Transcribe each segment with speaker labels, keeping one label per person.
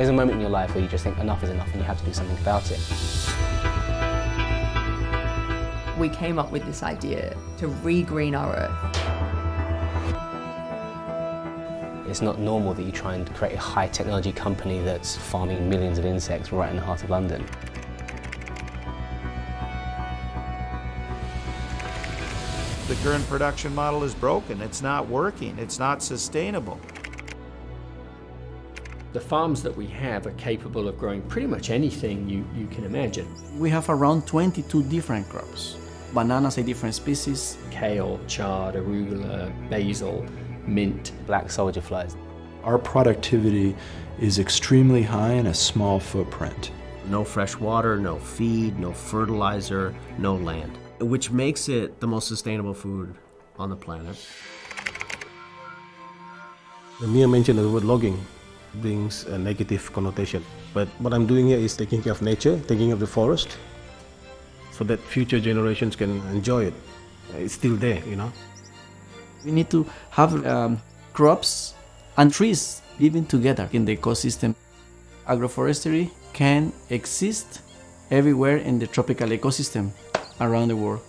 Speaker 1: There's a moment in your life where you just think enough is enough and you have to do something about it.
Speaker 2: We came up with this idea to re-green our earth.
Speaker 1: It's not normal that you try and create a high technology company that's farming millions of insects right in the heart of London.
Speaker 3: The current production model is broken. It's not working. It's not sustainable.
Speaker 4: The farms that we have are capable of growing pretty much anything you can imagine.
Speaker 5: We have around 22 different crops. Bananas, a different species.
Speaker 4: Kale, chard, arugula, basil, mint.
Speaker 1: Black soldier flies.
Speaker 6: Our productivity is extremely high in a small footprint.
Speaker 7: No fresh water, no feed, no fertilizer, no land, which makes it the most sustainable food on the planet.
Speaker 8: The mere mention of the word logging brings a negative connotation. But what I'm doing here is taking care of nature, taking care of the forest, so that future generations can enjoy it. It's still there, you know.
Speaker 5: We need to have crops and trees living together in the ecosystem. Agroforestry can exist everywhere in the tropical ecosystem around the world.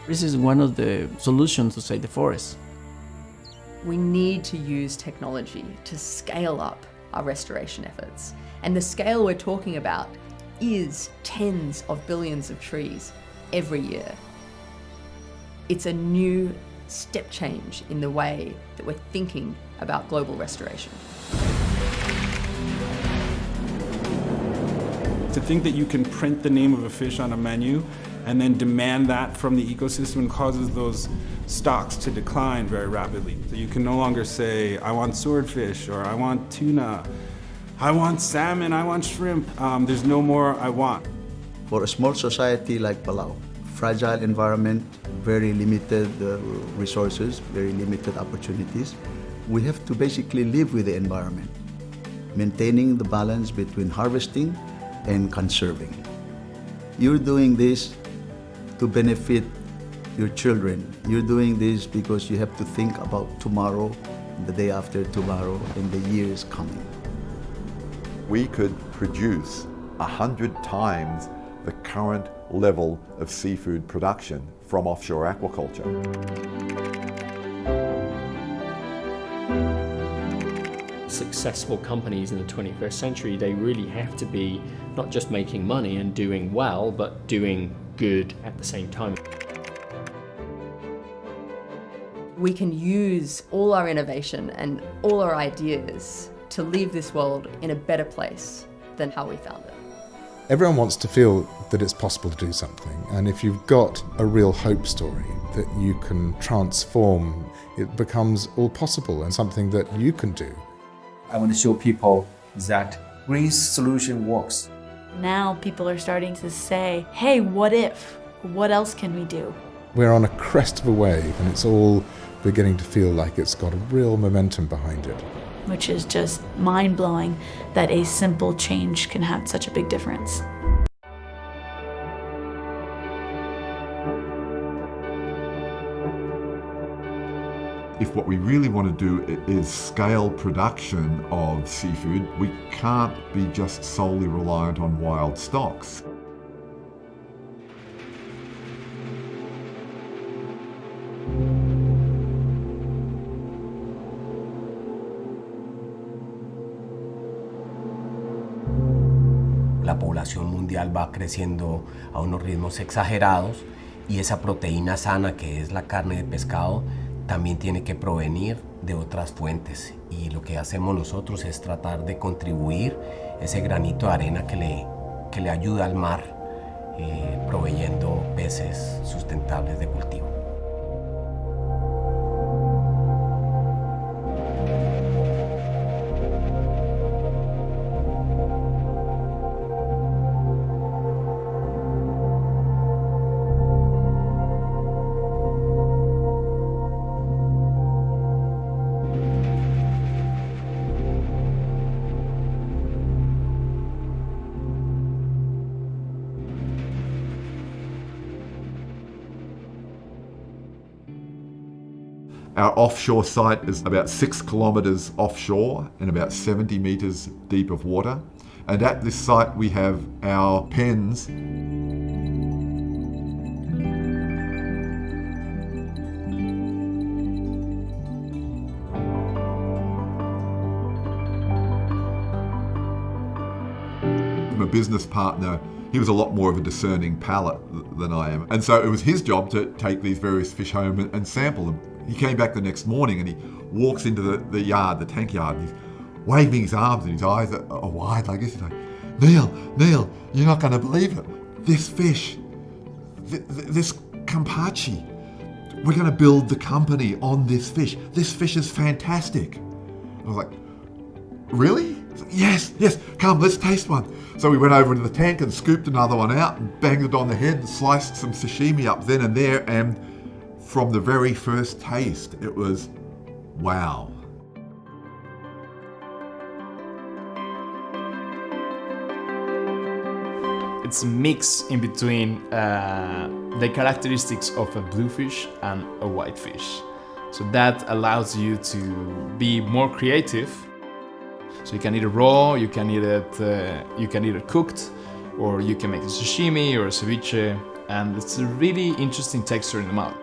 Speaker 5: This is one of the solutions to save the forest.
Speaker 2: We need to use technology to scale up our restoration efforts. And the scale we're talking about is tens of billions of trees every year. It's a new step change in the way that we're thinking about global restoration.
Speaker 9: To think that you can print the name of a fish on a menu and then demand that from the ecosystem causes those stocks to decline very rapidly. So you can no longer say, I want swordfish, or I want tuna, I want salmon, I want shrimp. There's no more I want.
Speaker 10: For a small society like Palau, fragile environment, very limited resources, very limited opportunities, we have to basically live with the environment, maintaining the balance between harvesting and conserving. You're doing this to benefit your children. You're doing this because you have to think about tomorrow, the day after tomorrow, and the years coming.
Speaker 11: We could produce 100 times the current level of seafood production from offshore aquaculture.
Speaker 4: Successful companies in the 21st century, they really have to be not just making money and doing well, but doing good at the same time.
Speaker 2: We can use all our innovation and all our ideas to leave this world in a better place than how we found it.
Speaker 12: Everyone wants to feel that it's possible to do something, and if you've got a real hope story that you can transform, it becomes all possible and something that you can do.
Speaker 13: I want to show people that green solution works.
Speaker 14: Now people are starting to say, hey, what if? What else can we do?
Speaker 12: We're on a crest of a wave and it's all beginning to feel like it's got a real momentum behind it.
Speaker 14: Which is just mind-blowing that a simple change can have such a big difference.
Speaker 11: If what we really want to do is scale production of seafood, we can't be just solely reliant on wild stocks.
Speaker 7: La población mundial va creciendo a unos ritmos exagerados y esa proteína sana que es la carne de pescado también tiene que provenir de otras fuentes, y lo que hacemos nosotros es tratar de contribuir ese granito de arena que le ayuda al mar, proveyendo peces sustentables de cultivo.
Speaker 11: Our offshore site is about 6 kilometres offshore and about 70 metres deep of water. And at this site we have our pens. My business partner, he was a lot more of a discerning palate than I am. And so it was his job to take these various fish home and sample them. He came back the next morning and he walks into the yard, the tank yard, and he's waving his arms and his eyes are wide like this. He's like, Neil, you're not going to believe it. This fish, this Kampachi, we're going to build the company on this fish. This fish is fantastic. I was like, really? Yes, come, let's taste one. So we went over into the tank and scooped another one out and banged it on the head and sliced some sashimi up then and there, and from the very first taste, it was wow.
Speaker 15: It's a mix in between the characteristics of a bluefish and a whitefish. So that allows you to be more creative. So you can eat it raw, you can eat it cooked, or you can make a sashimi or a ceviche, and it's a really interesting texture in the mouth.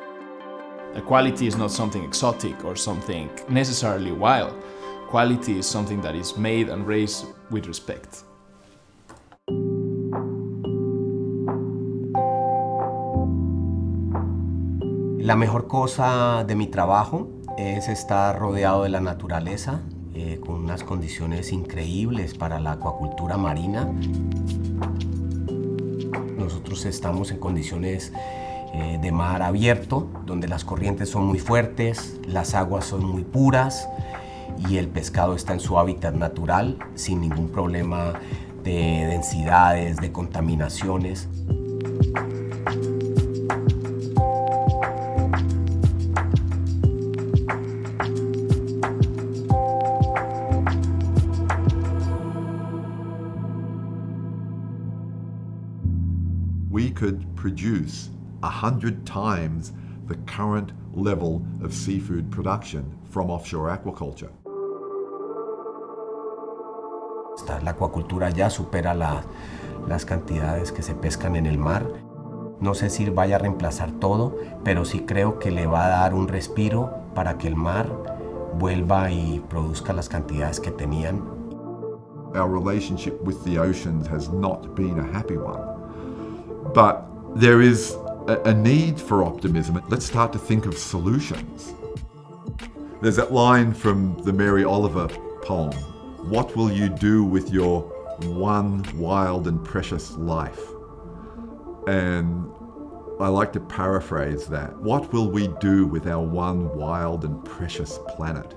Speaker 15: The quality is not something exotic or something necessarily wild. Quality is something that is made and raised with respect.
Speaker 7: La mejor cosa de mi trabajo es estar rodeado de la naturaleza, con unas condiciones increíbles para la acuacultura marina. Nosotros estamos en condiciones de mar abierto, donde las corrientes son muy fuertes, las aguas son muy puras y el pescado está en su hábitat natural, sin ningún problema de densidades, de contaminaciones.
Speaker 11: We could produce 100 times the current level of seafood production from offshore aquaculture.
Speaker 7: La acuacultura ya supera las cantidades que se pescan en el mar. No sé si vaya a reemplazar todo, pero sí creo que le va a dar un respiro para que el mar vuelva y produzca las cantidades que tenían.
Speaker 11: Our relationship with the oceans has not been a happy one. But there is a need for optimism. Let's start to think of solutions. There's that line from the Mary Oliver poem, "What will you do with your one wild and precious life?" And I like to paraphrase that. What will we do with our one wild and precious planet?